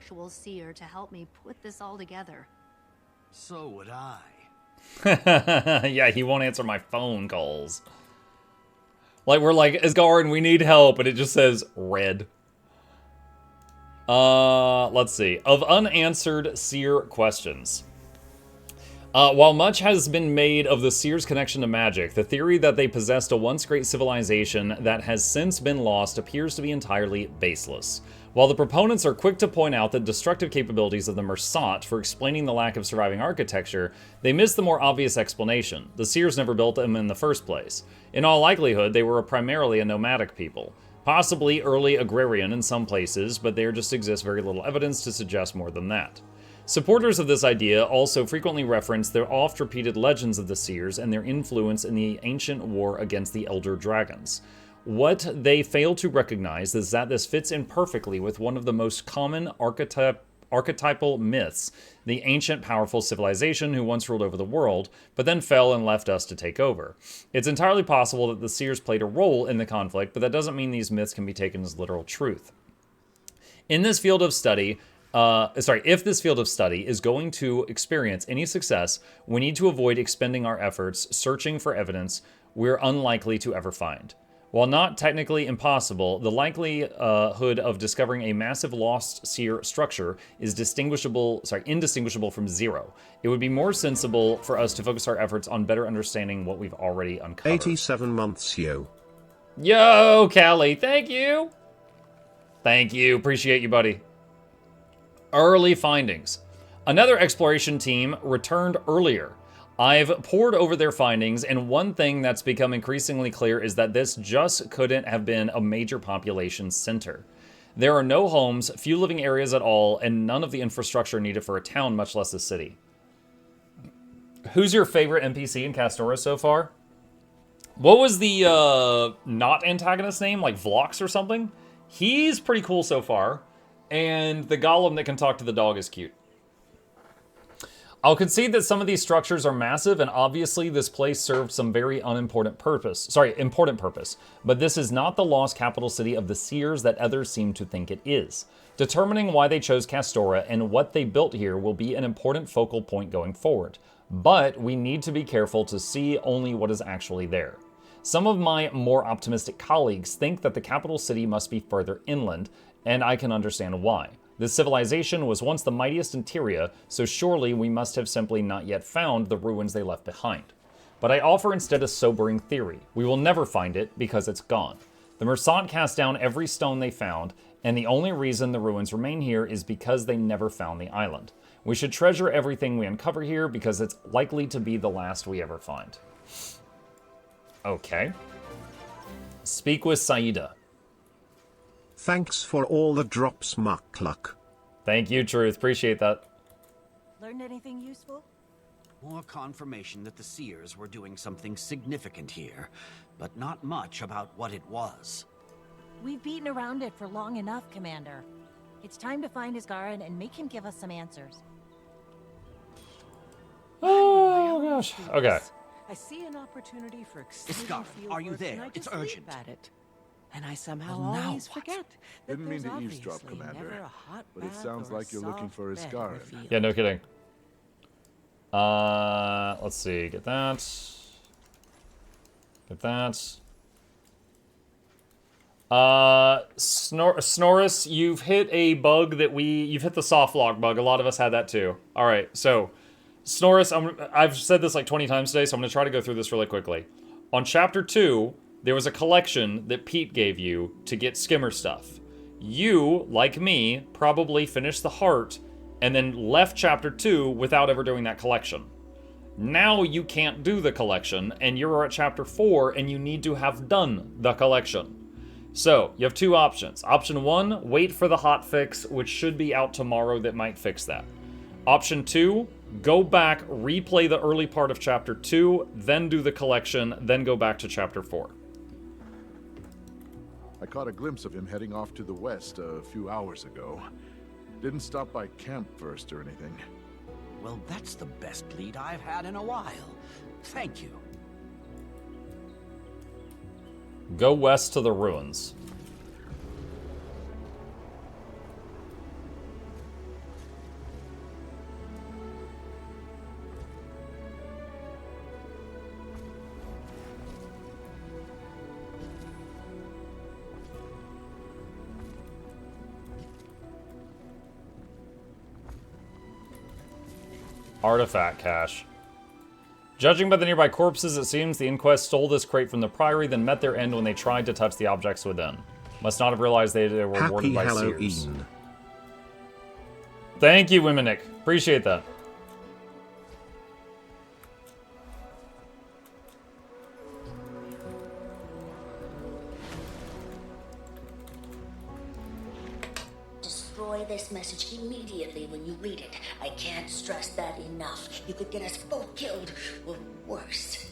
actual seer to help me put this all together. So would I. Yeah, he won't answer my phone calls. Like, we're like, Asgard, we need help, and it just says red. Let's see. Of unanswered seer questions. While much has been made of the seers' connection to magic, the theory that they possessed a once great civilization that has since been lost appears to be entirely baseless. While the proponents are quick to point out the destructive capabilities of the Mersat for explaining the lack of surviving architecture, they miss the more obvious explanation. The seers never built them in the first place. In all likelihood, they were primarily a nomadic people. Possibly early agrarian in some places, but there just exists very little evidence to suggest more than that. Supporters of this idea also frequently reference the oft-repeated legends of the Seers and their influence in the ancient war against the Elder Dragons. What they fail to recognize is that this fits in perfectly with one of the most common archetypal myths, the ancient powerful civilization who once ruled over the world, but then fell and left us to take over. It's entirely possible that the Seers played a role in the conflict, but that doesn't mean these myths can be taken as literal truth. In this field of study, if this field of study is going to experience any success, we need to avoid expending our efforts searching for evidence we're unlikely to ever find. While not technically impossible, the likelihood of discovering a massive lost seer structure is indistinguishable from zero. It would be more sensible for us to focus our efforts on better understanding what we've already uncovered. 87 months, yo. Yo, Callie, thank you. Thank you, appreciate you, buddy. Early findings. Another exploration team returned earlier. I've pored over their findings, and one thing that's become increasingly clear is that this just couldn't have been a major population center. There are no homes, few living areas at all, and none of the infrastructure needed for a town, much less a city. Who's your favorite NPC in Castora so far? What was the not antagonist name? Like Vlox or something? He's pretty cool so far. And the golem that can talk to the dog is cute. I'll concede that some of these structures are massive, and obviously this place served some very important purpose. But this is not the lost capital city of the Seers that others seem to think it is. Determining why they chose Castora and what they built here will be an important focal point going forward. But we need to be careful to see only what is actually there. Some of my more optimistic colleagues think that the capital city must be further inland, and I can understand why. This civilization was once the mightiest in Tyria, so surely we must have simply not yet found the ruins they left behind. But I offer instead a sobering theory. We will never find it because it's gone. The Mersat cast down every stone they found, and the only reason the ruins remain here is because they never found the island. We should treasure everything we uncover here because it's likely to be the last we ever find. Okay. Speak with Saida. Thanks for all the drops, Mukluk. Thank you, Truth. Appreciate that. Learned anything useful? More confirmation that the Seers were doing something significant here, but not much about what it was. We've beaten around it for long enough, Commander. It's time to find Isgarin and make him give us some answers. Oh, gosh. Okay. I see an opportunity for Isgarin, are you there? It's urgent. At it. And I somehow Well, now always what? forget that Didn't mean there's to eavesdrop, obviously Commander, never a hot but it bath sounds or a like you're looking soft for bed in Isgarin. the field. Yeah, no kidding. Let's see. Get that. Get that. Snorris, you've hit a bug that you've hit the soft lock bug. A lot of us had that too. All right, so Snorris, I've said this like 20 times today, so I'm going to try to go through this really quickly. On Chapter 2, there was a collection that Pete gave you to get skimmer stuff. You, like me, probably finished the heart and then left Chapter 2 without ever doing that collection. Now you can't do the collection, and you're at Chapter 4, and you need to have done the collection. So, you have two options. Option 1, wait for the hotfix, which should be out tomorrow that might fix that. Option 2, go back, replay the early part of Chapter 2, then do the collection, then go back to Chapter 4. I caught a glimpse of him heading off to the west a few hours ago. Didn't stop by camp first or anything. Well, that's the best lead I've had in a while. Thank you. Go west to the ruins. Artifact cache. Judging by the nearby corpses, it seems the Inquest stole this crate from the Priory, then met their end when they tried to touch the objects within. Must not have realized they were warded Happy by Seers. Halloween. Thank you, Wiminick. Appreciate that. Destroy this message immediately when you read it. I can't stress that enough. You could get us both killed, or worse.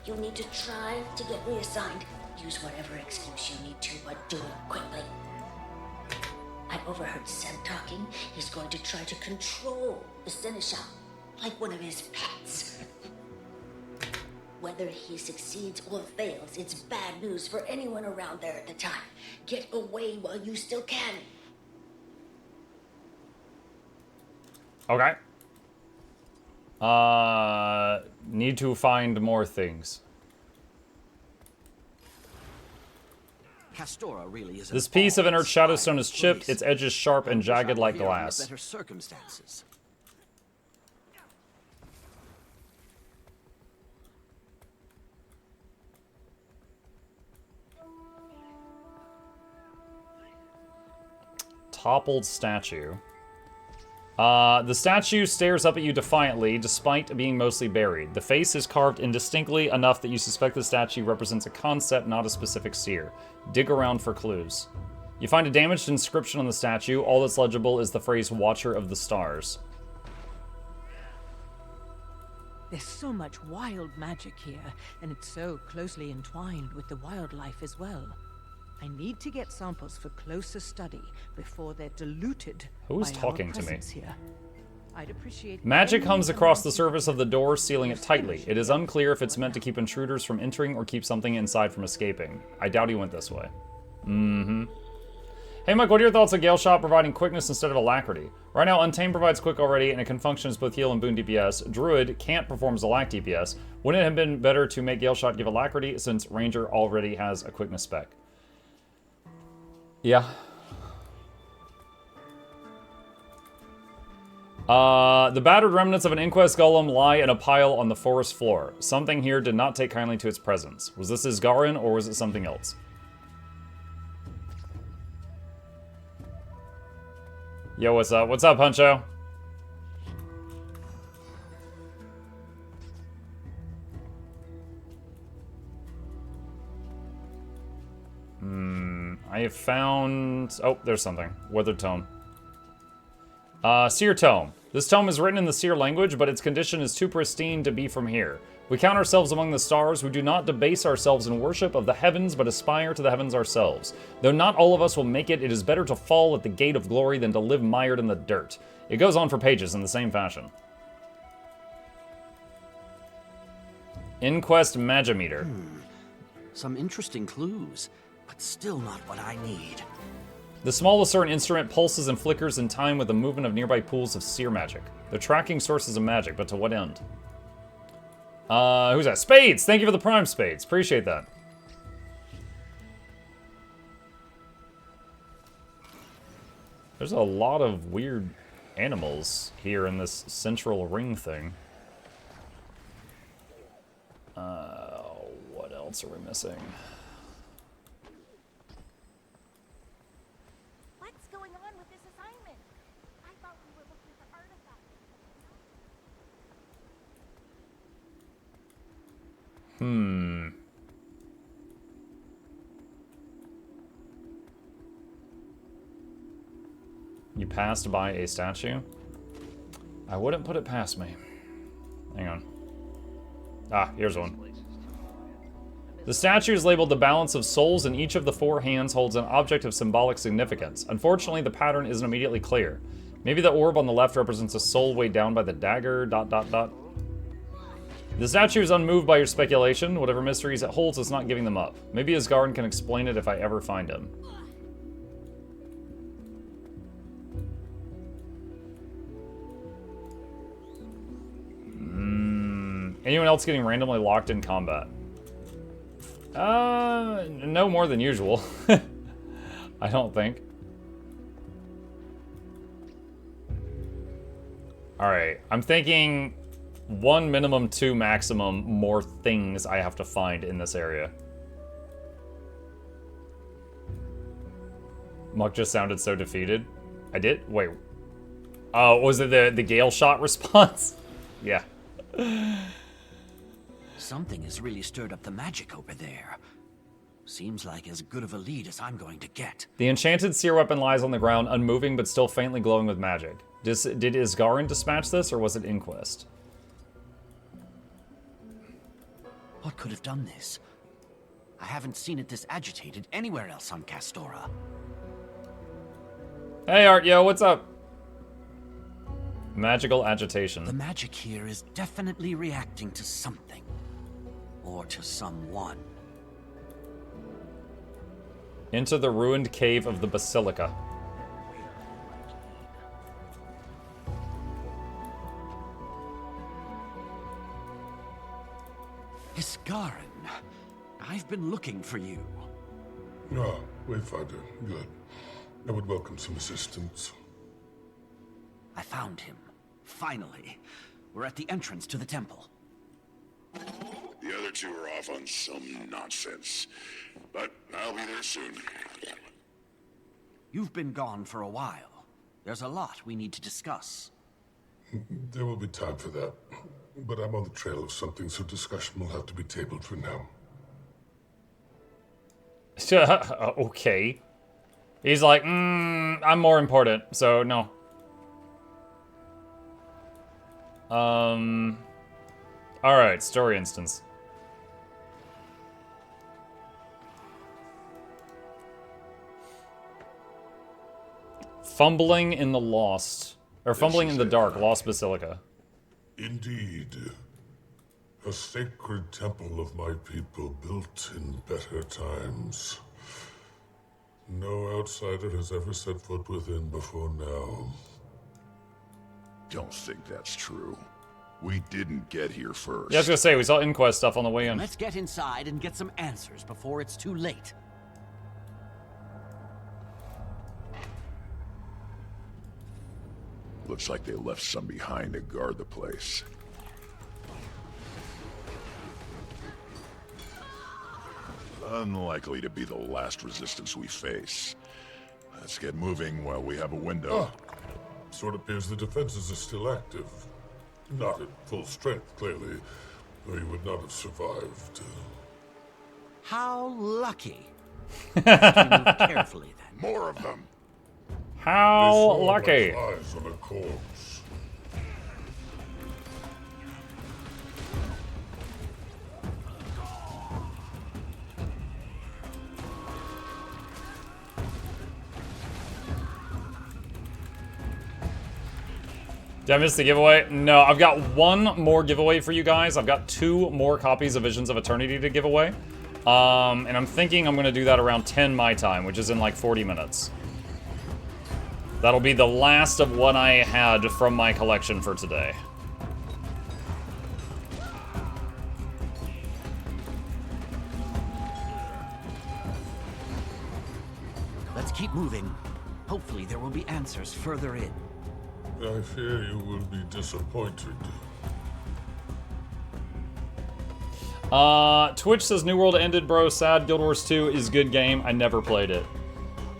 You'll need to try to get reassigned. Use whatever excuse you need to, but do it quickly. I overheard Sem talking. He's going to try to control the Seneschal, like one of his pets. Whether he succeeds or fails, it's bad news for anyone around there at the time. Get away while you still can. Okay. Need to find more things. Castora really is. This piece of inert shadowstone is chipped, Please. its edges sharp and jagged like glass. Better circumstances. Toppled statue. The statue stares up at you defiantly, despite being mostly buried. The face is carved indistinctly enough that you suspect the statue represents a concept, not a specific seer. Dig around for clues. You find a damaged inscription on the statue. All that's legible is the phrase, Watcher of the Stars. There's so much wild magic here, and it's so closely entwined with the wildlife as well. I need to get samples for closer study before they're diluted. Who's by talking our to me? presence here. I'd appreciate Magic any hums across the information surface of the door, sealing it tightly. It is unclear if it's meant to keep intruders from entering or keep something inside from escaping. I doubt he went this way. Hey Mike, what are your thoughts on Gale Shot providing quickness instead of alacrity? Right now, Untamed provides quick already, and it can function as both heal and boon DPS. Druid can't perform as alac DPS. Wouldn't it have been better to make Gale Shot give alacrity, since Ranger already has a quickness spec? Yeah. The battered remnants of an Inquest golem lie in a pile on the forest floor. Something here did not take kindly to its presence. Was this Isgarin, or was it something else? Yo, what's up? What's up, Huncho? I have found... Oh, there's something. Weathered Tome. Seer Tome. This tome is written in the Seer language, but its condition is too pristine to be from here. We count ourselves among the stars. We do not debase ourselves in worship of the heavens, but aspire to the heavens ourselves. Though not all of us will make it, it is better to fall at the gate of glory than to live mired in the dirt. It goes on for pages in the same fashion. Inquest Magimeter. Some interesting clues, but still not what I need. The small Asuran instrument pulses and flickers in time with the movement of nearby pools of seer magic. They're tracking sources of magic, but to what end? Who's that? Spades! Thank you for the Prime Spades. Appreciate that. There's a lot of weird animals here in this central ring thing. What else are we missing? What's going on with this assignment? I thought we were looking for artifacts. You passed by a statue? I wouldn't put it past me. Hang on. Ah, here's one. The statue is labeled the balance of souls, and each of the four hands holds an object of symbolic significance. Unfortunately, the pattern isn't immediately clear. Maybe the orb on the left represents a soul weighed down by the dagger, ... The statue is unmoved by your speculation. Whatever mysteries it holds, it's not giving them up. Maybe Asgard can explain it if I ever find him. Anyone else getting randomly locked in combat? No more than usual. I don't think. Alright, I'm thinking 1 minimum, 2 maximum more things I have to find in this area. Muck just sounded so defeated. I did? Wait. Oh, was it the Gale shot response? Yeah. Something has really stirred up the magic over there. Seems like as good of a lead as I'm going to get. The enchanted seer weapon lies on the ground, unmoving but still faintly glowing with magic. Did Isgarin dispatch this, or was it Inquest? What could have done this? I haven't seen it this agitated anywhere else on Castora. Hey, Art, yo, what's up? Magical agitation. The magic here is definitely reacting to something. Or to someone. Into the ruined cave of the Basilica. Isgarin, I've been looking for you. Ah, Wayfinder, good. I would welcome some assistance. I found him. Finally. We're at the entrance to the temple. The other two are off on some nonsense. But I'll be there soon. You've been gone for a while. There's a lot we need to discuss. There will be time for that. But I'm on the trail of something, so discussion will have to be tabled for now. Okay. He's like, I'm more important, so no. Alright, story instance. Fumbling in the Lost. Or Fumbling in the Dark, Lost Basilica. Indeed. A sacred temple of my people built in better times. No outsider has ever set foot within before now. Don't think that's true. We didn't get here first. Yeah, I was gonna say, we saw Inquest stuff on the way in. Let's get inside and get some answers before it's too late. Looks like they left some behind to guard the place. Unlikely to be the last resistance we face. Let's get moving while we have a window. Sort of appears the defenses are still active. Not at full strength, clearly, or you would not have survived. How lucky. Move carefully then. More of them. How lucky. Eyes on a corpse. Did I miss the giveaway? No, I've got one more giveaway for you guys. I've got 2 more copies of Visions of Eternity to give away. And I'm thinking I'm going to do that around 10 my time, which is in like 40 minutes. That'll be the last of what I had from my collection for today. Let's keep moving. Hopefully there will be answers further in. I fear you will be disappointed. Twitch says New World ended, bro. Sad. Guild Wars 2 is good game. I never played it.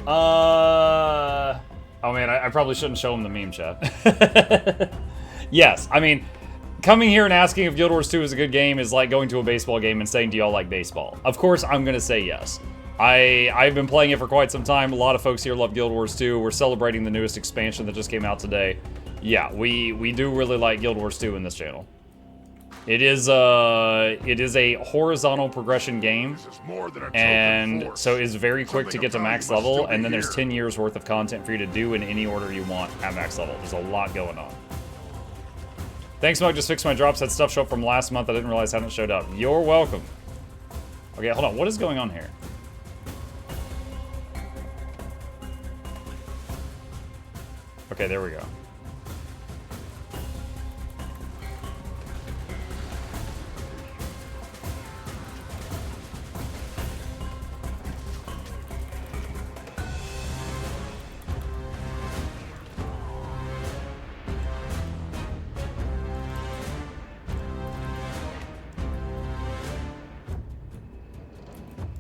Oh man, I probably shouldn't show him the meme chat. Yes, I mean, coming here and asking if Guild Wars 2 is a good game is like going to a baseball game and saying, do y'all like baseball? Of course, I'm gonna say yes. I've been playing it for quite some time. A lot of folks here love Guild Wars 2. We're celebrating the newest expansion that just came out today. Yeah, we do really like Guild Wars 2 in this channel. It is a horizontal progression game, and so it's very quick to get to max level, and then there's 10 years worth of content for you to do in any order you want at max level. There's a lot going on. Thanks, Mug. Just fixed my drops. Had stuff show up from last month I didn't realize hadn't showed up. You're welcome. Okay, hold on. What is going on here? Okay, there we go.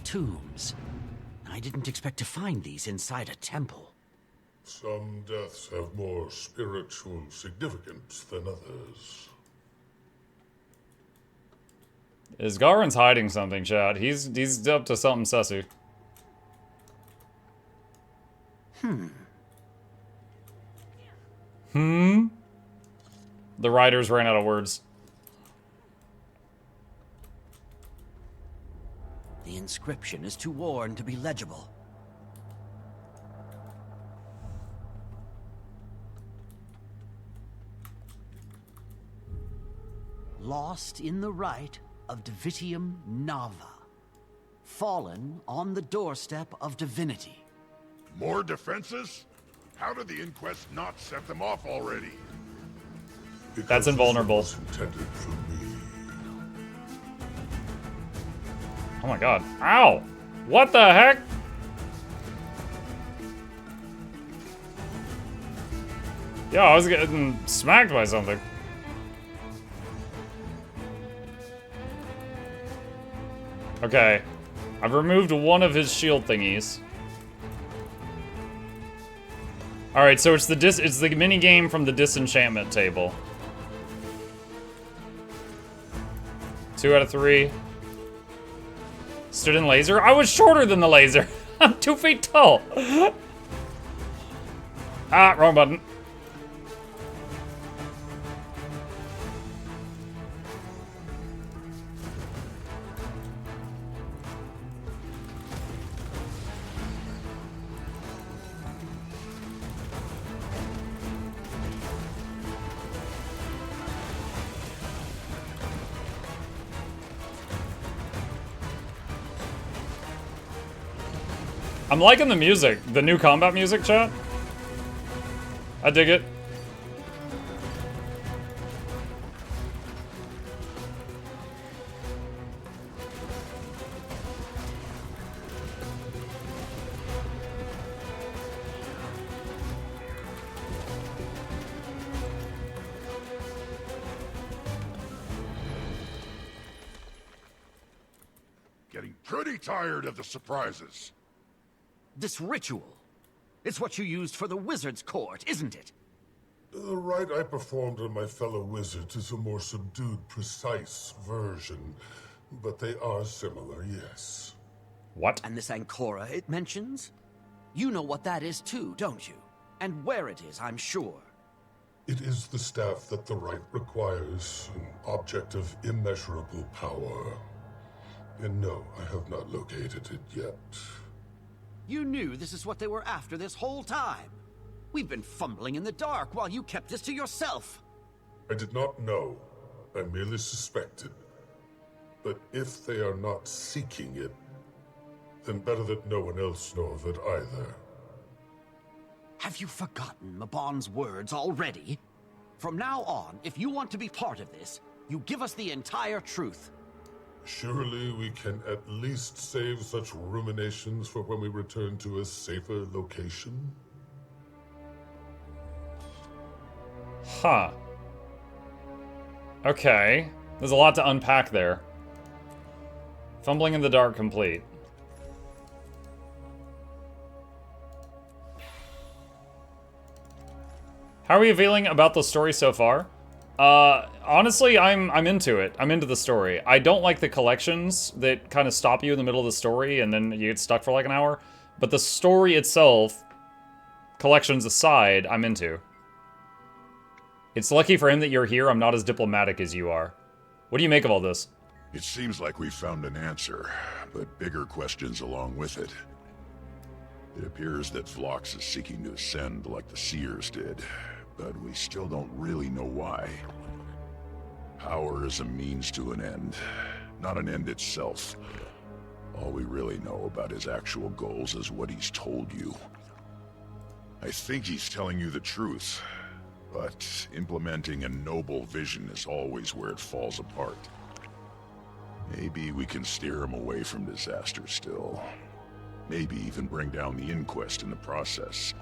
tombs. I didn't expect to find these inside a temple. Some deaths have more spiritual significance than others. Isgarin's hiding something, Chad. He's up to something sussy. The writers ran out of words. The inscription is too worn to be legible. Lost in the rite of Divitium Nava. Fallen on the doorstep of divinity. More defenses? How did the inquest not set them off already? That's invulnerable. Because this was intended for me. Oh my god. Ow! What the heck? Yeah, I was getting smacked by something. Okay. I've removed one of his shield thingies. Alright, so it's the mini game from the disenchantment table. 2 out of 3. Stood in laser? I was shorter than the laser. I'm 2 feet tall. Ah, wrong button. I'm liking the music, the new combat music, chat. I dig it. Getting pretty tired of the surprises. This ritual. It's what you used for the wizard's court, isn't it? The rite I performed on my fellow wizards is a more subdued, precise version, but they are similar, yes. What? And this Ancora it mentions? You know what that is too, don't you? And where it is, I'm sure. It is the staff that the rite requires, an object of immeasurable power. And no, I have not located it yet. You knew this is what they were after this whole time. We've been fumbling in the dark while you kept this to yourself. I did not know. I merely suspected. But if they are not seeking it, then better that no one else know of it either. Have you forgotten Mabon's words already? From now on, if you want to be part of this, you give us the entire truth. Surely we can at least save such ruminations for when we return to a safer location? Huh. Okay. There's a lot to unpack there. Fumbling in the dark complete. How are you feeling about the story so far? Honestly, I'm into it. I'm into the story. I don't like the collections that kind of stop you in the middle of the story and then you get stuck for like an hour. But the story itself, collections aside, I'm into. It's lucky for him that you're here. I'm not as diplomatic as you are. What do you make of all this? It seems like we found an answer, but bigger questions along with it. It appears that Phlox is seeking to ascend like the Seers did, but we still don't really know why. Power is a means to an end, not an end itself. All we really know about his actual goals is what he's told you. I think he's telling you the truth, but implementing a noble vision is always where it falls apart. Maybe we can steer him away from disaster still. Maybe even bring down the inquest in the process.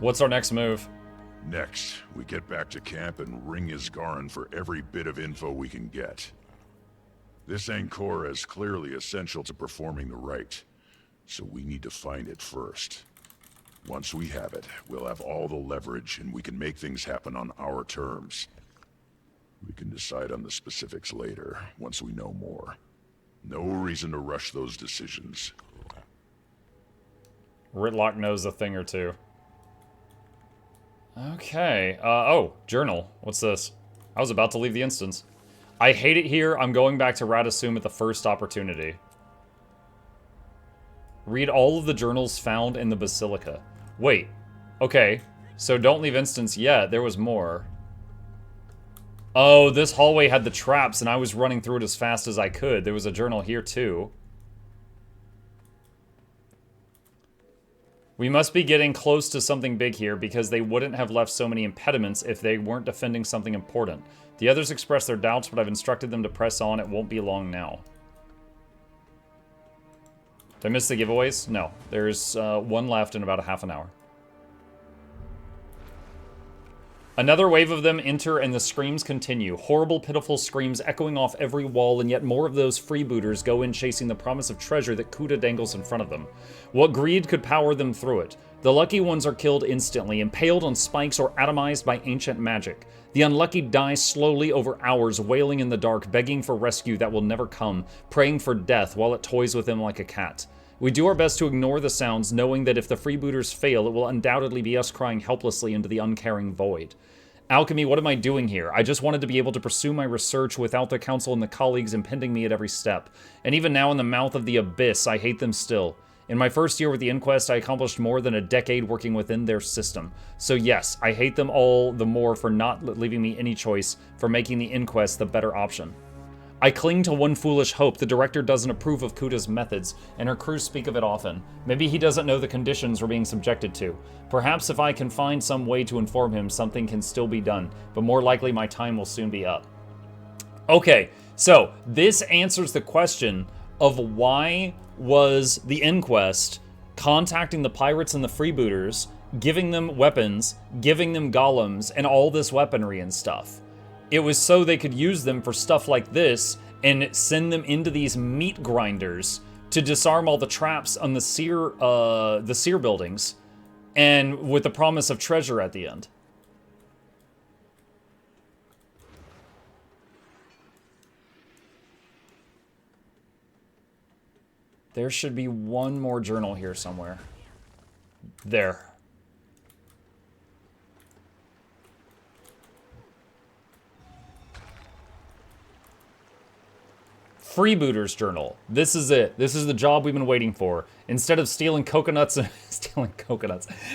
What's our next move? Next, we get back to camp and ring Isgarin for every bit of info we can get. This Angkor is clearly essential to performing the rite, so we need to find it first. Once we have it, we'll have all the leverage and we can make things happen on our terms. We can decide on the specifics later, once we know more. No reason to rush those decisions. Ritlock knows a thing or two. Okay, oh, journal. What's this? I was about to leave the instance. I hate it here. I'm going back to Radasum at the first opportunity. Read all of the journals found in the Basilica. Wait. Okay. So don't leave instance yet. There was more. Oh, this hallway had the traps, and I was running through it as fast as I could. There was a journal here, too. We must be getting close to something big here, because they wouldn't have left so many impediments if they weren't defending something important. The others expressed their doubts, but I've instructed them to press on. It won't be long now. Did I miss the giveaways? No. There's one left in about a half an hour. Another wave of them enter and the screams continue. Horrible, pitiful screams echoing off every wall, and yet more of those freebooters go in chasing the promise of treasure that Kuda dangles in front of them. What greed could power them through it? The lucky ones are killed instantly, impaled on spikes or atomized by ancient magic. The unlucky die slowly over hours, wailing in the dark, begging for rescue that will never come, praying for death while it toys with them like a cat. We do our best to ignore the sounds, knowing that if the freebooters fail, it will undoubtedly be us crying helplessly into the uncaring void. Alchemy, what am I doing here? I just wanted to be able to pursue my research without the council and the colleagues impeding me at every step. And even now in the mouth of the abyss, I hate them still. In my first year with the Inquest, I accomplished more than a decade working within their system. So yes, I hate them all the more for not leaving me any choice, for making the Inquest the better option. I cling to one foolish hope. The director doesn't approve of Kuda's methods, and her crew speak of it often. Maybe he doesn't know the conditions we're being subjected to. Perhaps if I can find some way to inform him, something can still be done, but more likely my time will soon be up. Okay, so this answers the question of why was the Inquest contacting the pirates and the freebooters, giving them weapons, giving them golems, and all this weaponry and stuff. It was so they could use them for stuff like this and send them into these meat grinders to disarm all the traps on the seer buildings, and with the promise of treasure at the end. There should be one more journal here somewhere. There. Freebooters Journal. This is it. This is the job we've been waiting for. Instead of stealing coconuts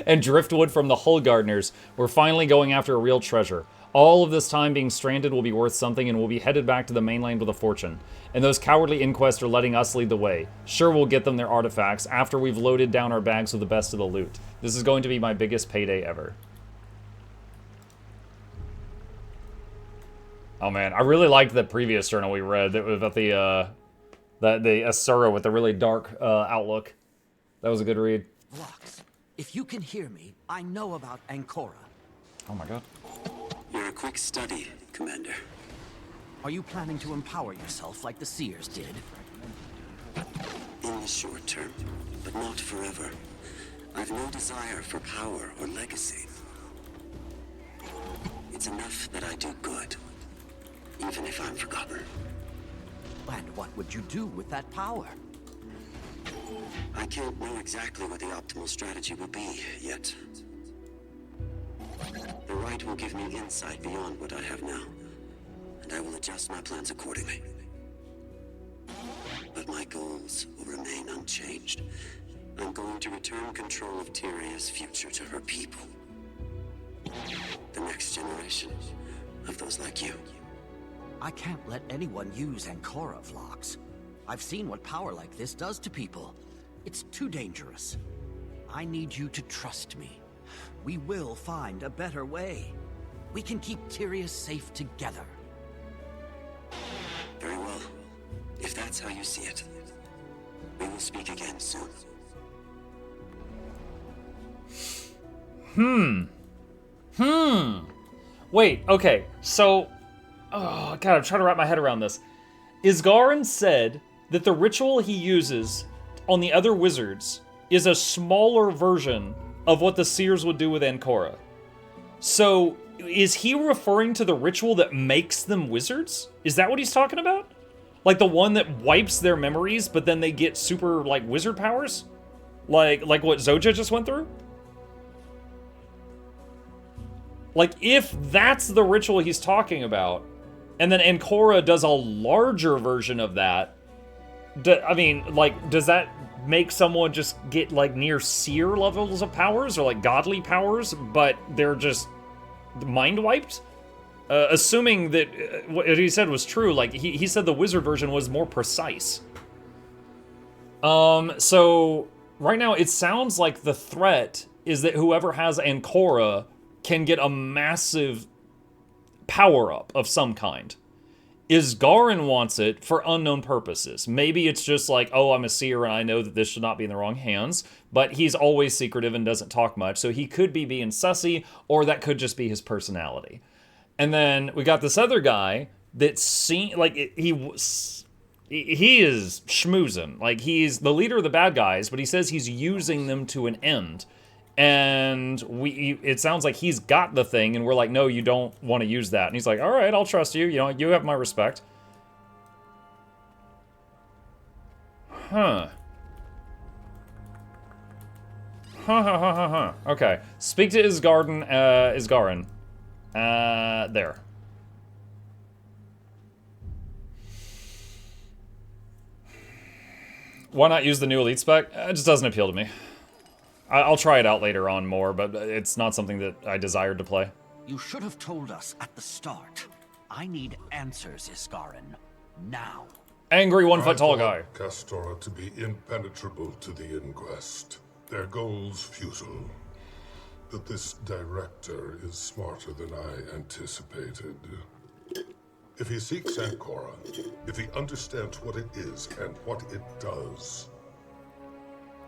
and driftwood from the Hull Gardeners, we're finally going after a real treasure. All of this time being stranded will be worth something, and we'll be headed back to the mainland with a fortune. And those cowardly Inquests are letting us lead the way. Sure, we'll get them their artifacts after we've loaded down our bags with the best of the loot. This is going to be my biggest payday ever. Oh man, I really liked the previous journal we read that was about the Asura with the really dark outlook. That was a good read. Vox, if you can hear me, I know about Ancora. Oh my god. You're a quick study, Commander. Are you planning to empower yourself like the Seers did? In the short term, but not forever. I've no desire for power or legacy. It's enough that I do good. Even if I'm forgotten. And what would you do with that power? I can't know exactly what the optimal strategy will be yet. The rite will give me insight beyond what I have now, and I will adjust my plans accordingly. But my goals will remain unchanged. I'm going to return control of Tyria's future to her people. The next generation of those like you. I can't let anyone use Ancora, Vlox. I've seen what power like this does to people. It's too dangerous. I need you to trust me. We will find a better way. We can keep Tyria safe together. Very well. If that's how you see it, we will speak again soon. Wait, okay, so... Oh, God, I'm trying to wrap my head around this. Isgarin said that the ritual he uses on the other wizards is a smaller version of what the seers would do with Ancora. So, is he referring to the ritual that makes them wizards? Is that what he's talking about? Like the one that wipes their memories, but then they get super, like, wizard powers? Like what Zoja just went through? Like, if that's the ritual he's talking about, and then Ancora does a larger version of that, I mean, like, does that make someone just get, like, near seer levels of powers, or, like, godly powers, but they're just mind wiped? Assuming that what he said was true, like, he said the wizard version was more precise. So, right now, it sounds like the threat is that whoever has Ancora can get a massive power-up of some kind. Isgarin wants it for unknown purposes. Maybe it's just like, oh, I'm a seer and I know that this should not be in the wrong hands, but he's always secretive and doesn't talk much, so he could be being sussy, or that could just be his personality. And then we got this other guy that he is schmoozing. Like, he's the leader of the bad guys, but he says he's using them to an end. And it sounds like he's got the thing, and we're like, no, you don't want to use that. And he's like, all right, I'll trust you. You know, you have my respect. Huh. Okay. Speak to Isgarin. There. Why not use the new elite spec? It just doesn't appeal to me. I'll try it out later on more, but it's not something that I desired to play. You should have told us at the start. I need answers, Isgarin. Now. Angry 1 foot tall guy. Castora to be impenetrable to the inquest. Their goals futile. But this director is smarter than I anticipated. If he seeks Ancora, if he understands what it is and what it does,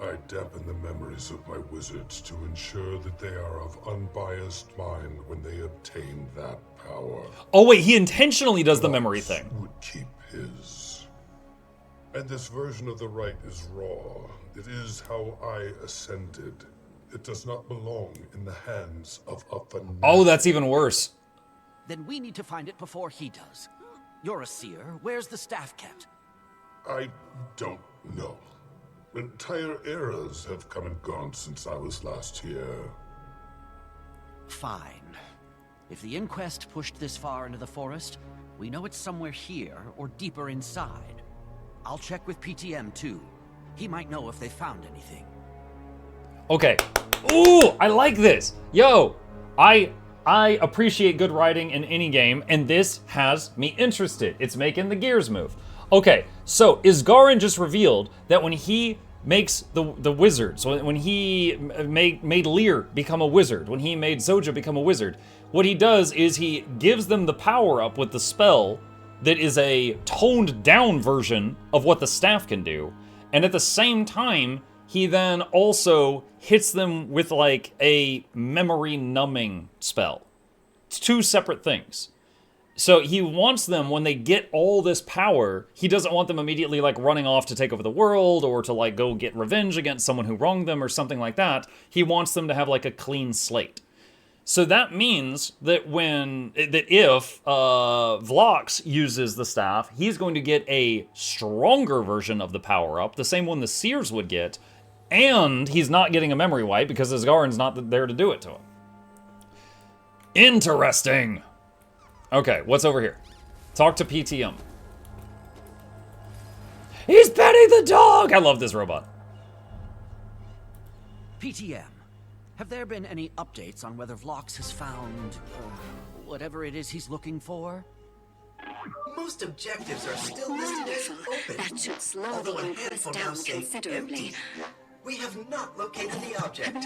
I dampen the memories of my wizards to ensure that they are of unbiased mind when they obtain that power. Oh wait, he intentionally does the memory thing. Would keep his. And this version of the right is raw. It is how I ascended. It does not belong in the hands of a fanatic. Oh, that's even worse. Then we need to find it before he does. You're a seer. Where's the staff kept? I don't know. Entire eras have come and gone since I was last here. Fine. If the inquest pushed this far into the forest, we know it's somewhere here or deeper inside. I'll check with PTM too. He might know if they found anything. Okay. Ooh, I like this. Yo, I appreciate good writing in any game, and this has me interested. It's making the gears move. Okay, so Isgarin just revealed that when he makes the wizards, when he made Lear become a wizard, when he made Zoja become a wizard, what he does is he gives them the power up with the spell that is a toned down version of what the staff can do, and at the same time, he then also hits them with like a memory numbing spell. It's two separate things. So he wants them, when they get all this power, he doesn't want them immediately like running off to take over the world or to like go get revenge against someone who wronged them or something like that. He wants them to have like a clean slate. So that means that if Vlox uses the staff, he's going to get a stronger version of the power up, the same one the Seers would get, and he's not getting a memory wipe because Isgarin's not there to do it to him. Interesting. Okay, what's over here? Talk to PTM. He's petting the dog! I love this robot. PTM, have there been any updates on whether Vlox has found whatever it is he's looking for? Most objectives are still listed as open. That should slow although the a inquest handful now down say considerably. empty. We have not located the object.